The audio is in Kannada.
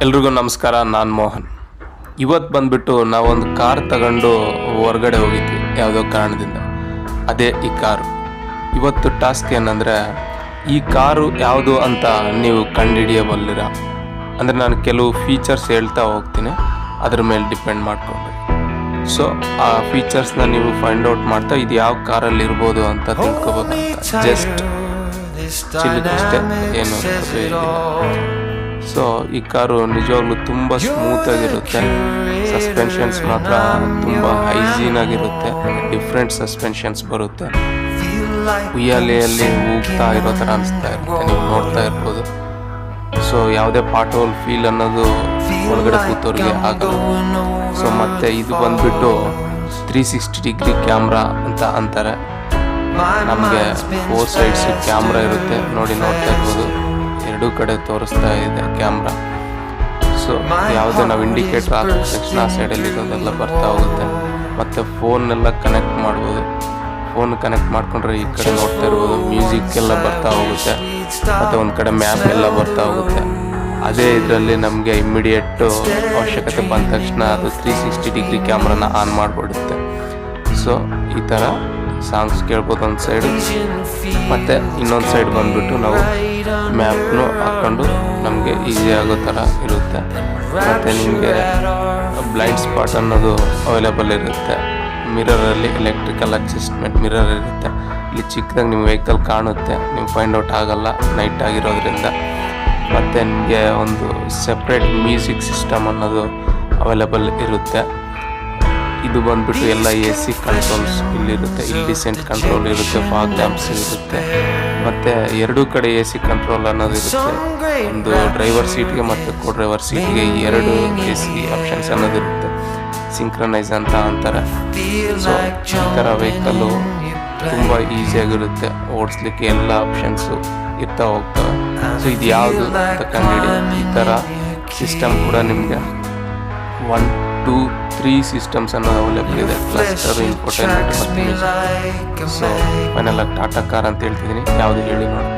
ಎಲ್ರಿಗೂ ನಮಸ್ಕಾರ. ನಾನು ಮೋಹನ್. ಇವತ್ತು ಬಂದ್ಬಿಟ್ಟು ನಾವೊಂದು ಕಾರ್ ತಗೊಂಡು ಹೊರಗಡೆ ಹೋಗಿದ್ವಿ ಯಾವುದೋ ಕಾರಣದಿಂದ. ಅದೇ ಈ ಕಾರು. ಇವತ್ತು ಟಾಸ್ಕ್ ಏನಂದರೆ, ಈ ಕಾರು ಯಾವುದು ಅಂತ ನೀವು ಕಂಡುಹಿಡಿಯಬಲ್ಲಿರ. ಅಂದರೆ ನಾನು ಕೆಲವು ಫೀಚರ್ಸ್ ಹೇಳ್ತಾ ಹೋಗ್ತೀನಿ, ಅದ್ರ ಮೇಲೆ ಡಿಪೆಂಡ್ ಮಾಡಿಕೊಂಡು. ಸೊ ಆ ಫೀಚರ್ಸ್ನ ನೀವು ಫೈಂಡ್ ಔಟ್ ಮಾಡ್ತಾ ಇದು ಯಾವ ಕಾರಲ್ಲಿ ಇರ್ಬೋದು ಅಂತ ತಿಳ್ಕೊಬೇಕು. ಜಸ್ಟ್ ಚಿಲ್ಲಷ್ಟೇ, ಏನು ಸೊ ಈ ಕಾರು ನಿಜವಾಗ್ಲೂ ತುಂಬ ಸ್ಮೂತಾಗಿರುತ್ತೆ. ಸಸ್ಪೆನ್ಷನ್ಸ್ ಮಾತ್ರ ತುಂಬ ಹೈಜೀನ್ ಆಗಿರುತ್ತೆ. ಡಿಫ್ರೆಂಟ್ ಸಸ್ಪೆನ್ಷನ್ಸ್ ಬರುತ್ತೆ. ಉಯ್ಯಾಲೆಯಲ್ಲಿ ಹೋಗ್ತಾ ಇರೋ ಥರ ಅನಿಸ್ತಾ ಇರುತ್ತೆ, ನೀವು ನೋಡ್ತಾ ಇರ್ಬೋದು. ಸೊ ಯಾವುದೇ ಪಾರ್ಟ್ ಹೋಲ್ ಫೀಲ್ ಅನ್ನೋದು ಒಳಗಡೆ ಕೂತವ್ರಿಗೆ ಆಗಲ್ಲ. ಸೊ ಮತ್ತು ಇದು ಬಂದ್ಬಿಟ್ಟು 360 ಡಿಗ್ರಿ ಕ್ಯಾಮ್ರಾ ಅಂತ ಅಂತಾರೆ. ನಮಗೆ 4 ಸೈಡ್ಸ್ ಕ್ಯಾಮ್ರಾ ಇರುತ್ತೆ, ನೋಡ್ತಾ ಇರ್ಬೋದು. ಎರಡೂ ಕಡೆ ತೋರಿಸ್ತಾ ಇದೆ ಕ್ಯಾಮ್ರಾ. ಸೊ ಯಾವುದೇ ನಾವು ಇಂಡಿಕೇಟರ್ ಹಾಕಿದ ತಕ್ಷಣ ಆ ಸೈಡಲ್ಲಿ ಇರೋದೆಲ್ಲ ಬರ್ತಾ ಹೋಗುತ್ತೆ. ಮತ್ತು ಫೋನ್ನೆಲ್ಲ ಕನೆಕ್ಟ್ ಮಾಡ್ಬೋದು. ಫೋನ್ ಕನೆಕ್ಟ್ ಮಾಡ್ಕೊಂಡ್ರೆ ಈ ಕಡೆ ನೋಡ್ತಾ ಇರ್ಬೋದು, ಮ್ಯೂಸಿಕ್ ಎಲ್ಲ ಬರ್ತಾ ಹೋಗುತ್ತೆ. ಮತ್ತು ಒಂದು ಕಡೆ ಮ್ಯಾಪ್ ಎಲ್ಲ ಬರ್ತಾ ಹೋಗುತ್ತೆ. ಅದೇ ಇದರಲ್ಲಿ ನಮಗೆ ಇಮ್ಮಿಡಿಯೇಟು ಅವಶ್ಯಕತೆ ಬಂದ ತಕ್ಷಣ ಅದು 360 ಡಿಗ್ರಿ ಕ್ಯಾಮ್ರಾನ ಆನ್ ಮಾಡಿಬಿಡುತ್ತೆ. ಸೊ ಈ ಥರ ಸಾಂಗ್ಸ್ ಕೇಳ್ಬೋದು ಒಂದು ಸೈಡು, ಮತ್ತು ಇನ್ನೊಂದು ಸೈಡ್ ಬಂದುಬಿಟ್ಟು ನಾವು ಮ್ಯಾಪ್ನು ಹಾಕ್ಕೊಂಡು ನಮಗೆ ಈಸಿ ಆಗೋ ಥರ ಇರುತ್ತೆ. ಮತ್ತು ನಿಮಗೆ ಬ್ಲೈಂಡ್ ಸ್ಪಾಟ್ ಅನ್ನೋದು ಅವೈಲೇಬಲ್ ಇರುತ್ತೆ. ಮಿರರಲ್ಲಿ ಎಲೆಕ್ಟ್ರಿಕಲ್ ಅಡ್ಜಸ್ಟ್ಮೆಂಟ್ ಮಿರರ್ ಇರುತ್ತೆ. ಇಲ್ಲಿ ಚಿಕ್ಕದಾಗಿ ನಿಮ್ಮ ವೆಹಿಕಲ್ ಕಾಣುತ್ತೆ, ನೀವು ಫೈಂಡ್ ಔಟ್ ಆಗಲ್ಲ ನೈಟ್ ಆಗಿರೋದ್ರಿಂದ. ಮತ್ತು ನಿಮಗೆ ಒಂದು ಸೆಪ್ರೇಟ್ ಮ್ಯೂಸಿಕ್ ಸಿಸ್ಟಮ್ ಅನ್ನೋದು ಅವೈಲೇಬಲ್ ಇರುತ್ತೆ. ಇದು ಬಂದ್ಬಿಟ್ಟು ಎಲ್ಲ AC ಕಂಟ್ರೋಲ್ಸ್ ಇಲ್ಲಿರುತ್ತೆ. ಇಲ್ಲಿ ಡಿಸೆಂಟ್ ಕಂಟ್ರೋಲ್ ಇರುತ್ತೆ, ಫಾಗ್ ಲ್ಯಾಂಪ್ಸ್ ಇರುತ್ತೆ. ಮತ್ತು ಎರಡೂ ಕಡೆ AC ಕಂಟ್ರೋಲ್ ಅನ್ನೋದು ಇರುತ್ತೆ. ಒಂದು ಡ್ರೈವರ್ ಸೀಟ್ಗೆ ಮತ್ತು ಡ್ರೈವರ್ ಸೀಟ್ಗೆ 2 AC ಆಪ್ಷನ್ಸ್ ಅನ್ನೋದು ಇರುತ್ತೆ. ಸಿಂಕ್ರನೈಸ್ ಅಂತ ಅಂತಾರೆ. ಸೊ ಈ ಥರ ವೆಹಿಕಲ್ಲು ತುಂಬ ಈಸಿಯಾಗಿರುತ್ತೆ ಓಡಿಸ್ಲಿಕ್ಕೆ. ಎಲ್ಲ ಆಪ್ಷನ್ಸು ಇರ್ತಾ ಹೋಗ್ತವೆ. ಸೊ ಇದು ಯಾವುದು ಅಂತ ಕಂಡುಹಿಡಿ. ಈ ಥರ ಸಿಸ್ಟಮ್ ಕೂಡ ನಿಮಗೆ 1, 2, 3 ಸಿಸ್ಟಮ್ಸ್ ಅನ್ನೋದು ಅವೈಲೇಬಲ್ ಇದೆ. ಕ್ಲಸ್ಟರ್, ಇನ್ಫೋಟೈನ್ಮೆಂಟ್ ಮತ್ತು ಮ್ಯೂಸಿಕ್. ಸೊ ಫೈನಲ್ ಆಗಿ ಟಾಟಾ ಕಾರ್ ಅಂತ ಹೇಳ್ತಿದ್ದೀನಿ. ಯಾವುದು ಹೇಳಿ ನೋಡಿ.